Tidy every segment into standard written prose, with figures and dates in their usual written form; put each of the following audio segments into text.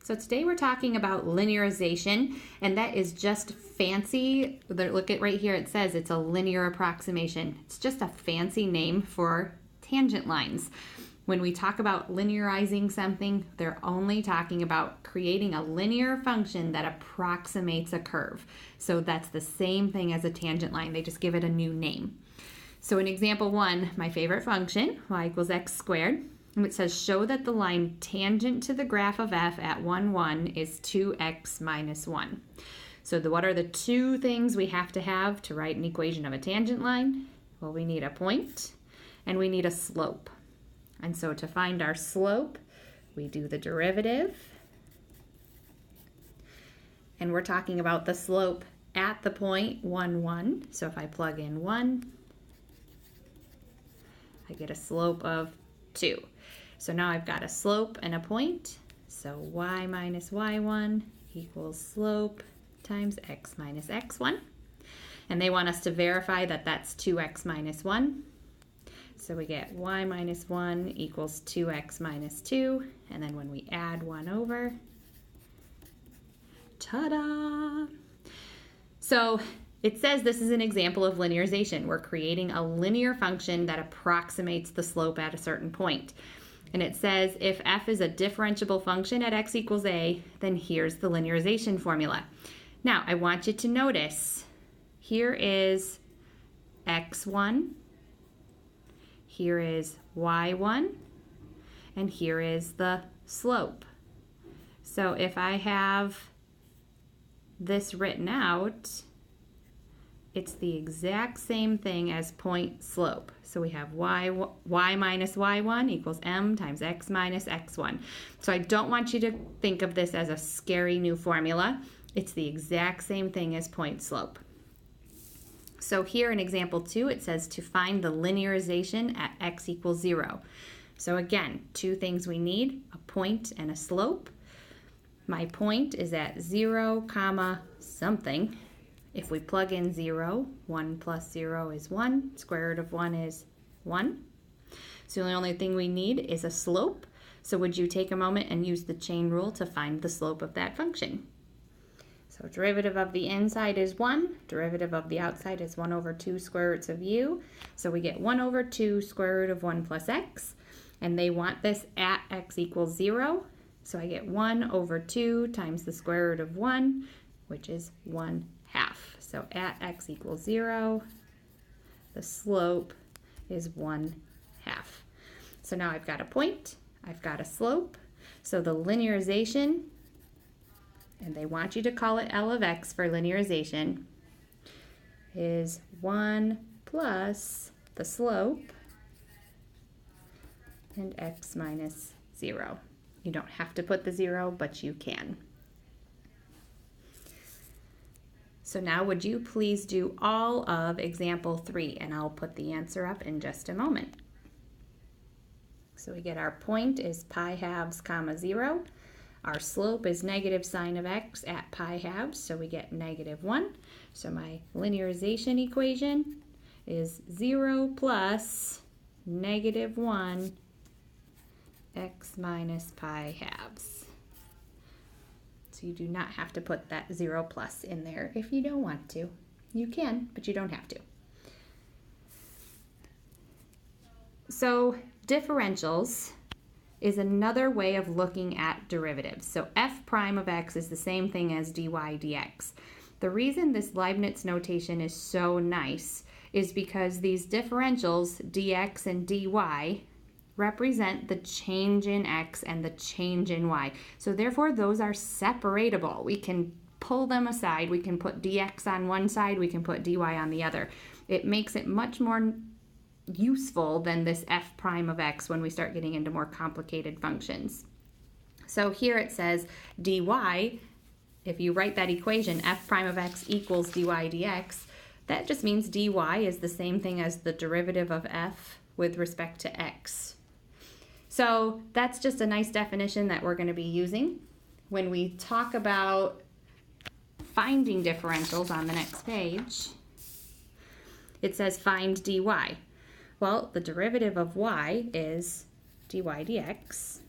So today we're talking about linearization, and that is just fancy. Look at right here, it says it's a linear approximation. It's just a fancy name for tangent lines. When we talk about linearizing something, they're only talking about creating a linear function that approximates a curve. So that's the same thing as a tangent line. They just give it a new name. So in example 1, my favorite function, y equals x squared, and it says show that the line tangent to the graph of f at 1, 1 is 2x minus 1. So what are the two things we have to write an equation of a tangent line? Well, we need a point and we need a slope. And so to find our slope, we do the derivative. And we're talking about the slope at the point 1, 1. So if I plug in 1, I get a slope of 2. So now I've got a slope and a point. So y minus y1 equals slope times x minus x1. And they want us to verify that that's 2x minus 1. So we get y minus 1 equals 2x minus 2. And then when we add 1 over, ta-da! So it says this is an example of linearization. We're creating a linear function that approximates the slope at a certain point. And it says if f is a differentiable function at x equals a, then here's the linearization formula. Now, I want you to notice, here is x1, here is y1, and here is the slope. So if I have this written out, it's the exact same thing as point slope. So we have y minus y1 equals m times x minus x1. So I don't want you to think of this as a scary new formula. It's the exact same thing as point slope. So here in example 2, it says to find the linearization at x equals 0. So again, two things we need, a point and a slope. My point is at 0, comma, something. If we plug in 0, 1 plus 0 is 1. Square root of 1 is 1. So the only thing we need is a slope. So would you take a moment and use the chain rule to find the slope of that function? So derivative of the inside is 1. Derivative of the outside is 1 over 2 square roots of u. So we get 1 over 2 square root of 1 plus x. And they want this at x equals 0. So I get 1 over 2 times the square root of 1, which is 1/2. So at x equals 0, the slope is 1/2. So now I've got a point, I've got a slope. So the linearization, and they want you to call it L of x for linearization, is 1 plus the slope and x minus 0. You don't have to put the 0, but you can. So now would you please do all of example 3, and I'll put the answer up in just a moment. So we get our point is pi halves comma 0. Our slope is negative sine of x at pi halves, so we get -1. So my linearization equation is 0 plus -1 x minus pi halves. So you do not have to put that 0 plus in there if you don't want to. You can, but you don't have to. So differentials is another way of looking at derivatives. So f prime of x is the same thing as dy dx. The reason this Leibniz notation is so nice is because these differentials, dx and dy, represent the change in x and the change in y. So therefore those are separatable. We can pull them aside. We can put dx on one side, we can put dy on the other. It makes it much more useful than this f prime of x when we start getting into more complicated functions. So here it says dy, if you write that equation, f prime of x equals dy dx, that just means dy is the same thing as the derivative of f with respect to x. So that's just a nice definition that we're going to be using. When we talk about finding differentials on the next page, it says find dy. Well, the derivative of y is dy dx.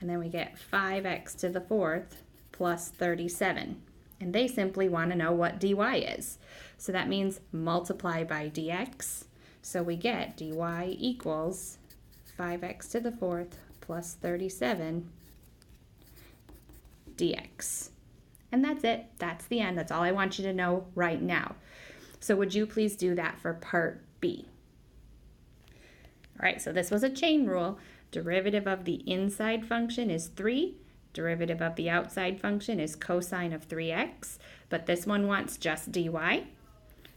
And then we get 5x to the fourth plus 37. And they simply want to know what dy is. So that means multiply by dx. So we get dy equals 5x to the fourth plus 37 dx. And that's it. That's the end. That's all I want you to know right now. So would you please do that for part B? All right, so this was a chain rule. Derivative of the inside function is 3. Derivative of the outside function is cosine of 3x. But this one wants just dy.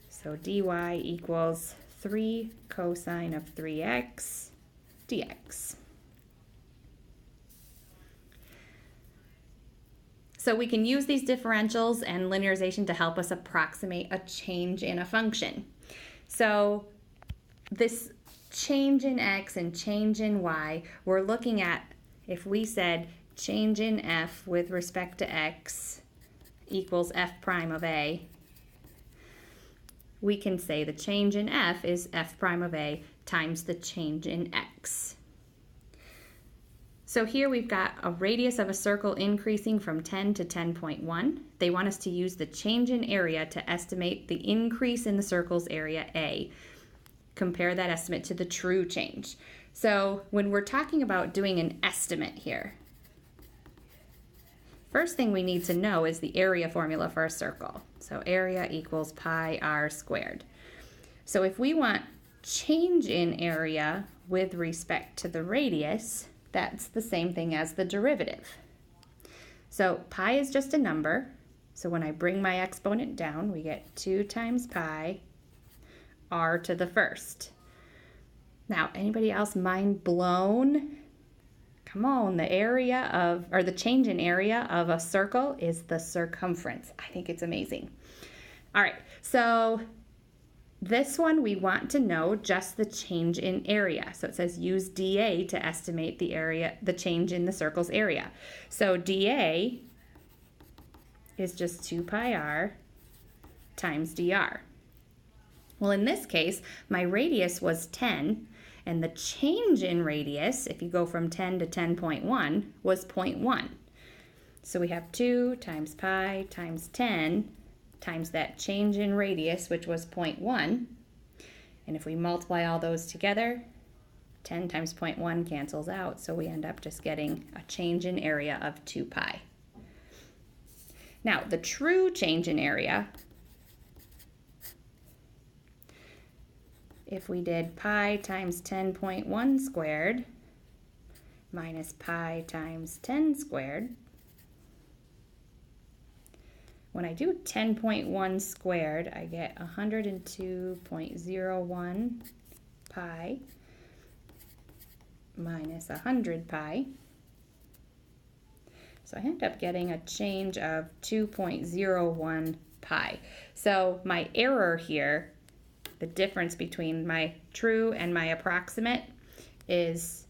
So dy equals 3 cosine of 3x dx. So we can use these differentials and linearization to help us approximate a change in a function. So this change in x and change in y, we're looking at if we said change in f with respect to x equals f prime of a, we can say the change in f is f prime of a times the change in x. So here we've got a radius of a circle increasing from 10 to 10.1. They want us to use the change in area to estimate the increase in the circle's area A. Compare that estimate to the true change. So when we're talking about doing an estimate here, first thing we need to know is the area formula for a circle. So area equals pi r squared. So if we want change in area with respect to the radius, that's the same thing as the derivative. So pi is just a number. So when I bring my exponent down, we get 2 times pi r to the first. Now, anybody else mind blown? Come on, the area of, or the change in area of a circle is the circumference. I think it's amazing. All right, so this one we want to know just the change in area. So it says use dA to estimate the area, the change in the circle's area. So dA is just 2 pi r times dr. Well, in this case, my radius was 10, and the change in radius, if you go from 10 to 10.1, was 0.1. So we have 2 times pi times 10 times that change in radius, which was 0.1. And if we multiply all those together, 10 times 0.1 cancels out, so we end up just getting a change in area of 2 pi. Now, the true change in area, if we did pi times 10.1 squared minus pi times 10 squared, when I do 10.1 squared, I get 102.01 pi minus 100 pi. So I end up getting a change of 2.01 pi. So my error here, the difference between my true and my approximate, is,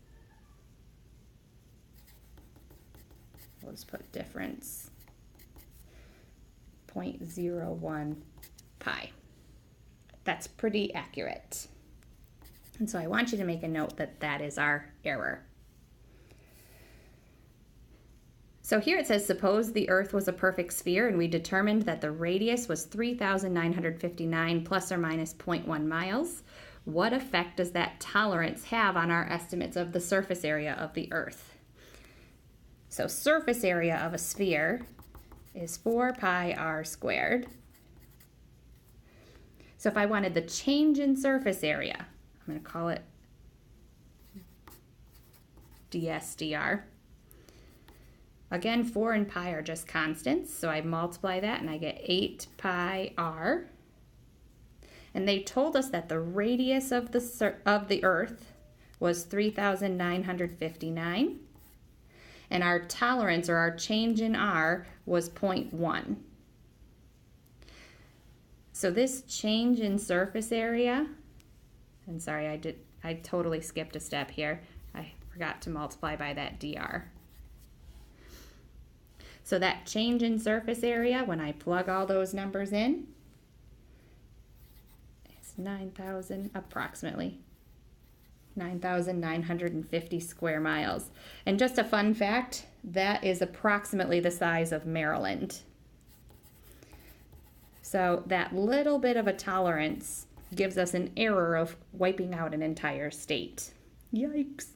let's put difference, 0.01 pi. That's pretty accurate. And so I want you to make a note that that is our error. So here it says, suppose the Earth was a perfect sphere and we determined that the radius was 3,959 plus or minus 0.1 miles. What effect does that tolerance have on our estimates of the surface area of the Earth? So surface area of a sphere is 4 pi r squared. So if I wanted the change in surface area, I'm going to call it ds/dr. Again, 4 and pi are just constants, so I multiply that and I get 8 pi r. And they told us that the radius of the Earth was 3,959. And our tolerance, or our change in r, was 0.1. So this change in surface area, and sorry, I totally skipped a step here. I forgot to multiply by that dr. So that change in surface area, when I plug all those numbers in, it's 9,000 approximately 9,950 square miles. And just a fun fact, that is approximately the size of Maryland. So that little bit of a tolerance gives us an error of wiping out an entire state. Yikes.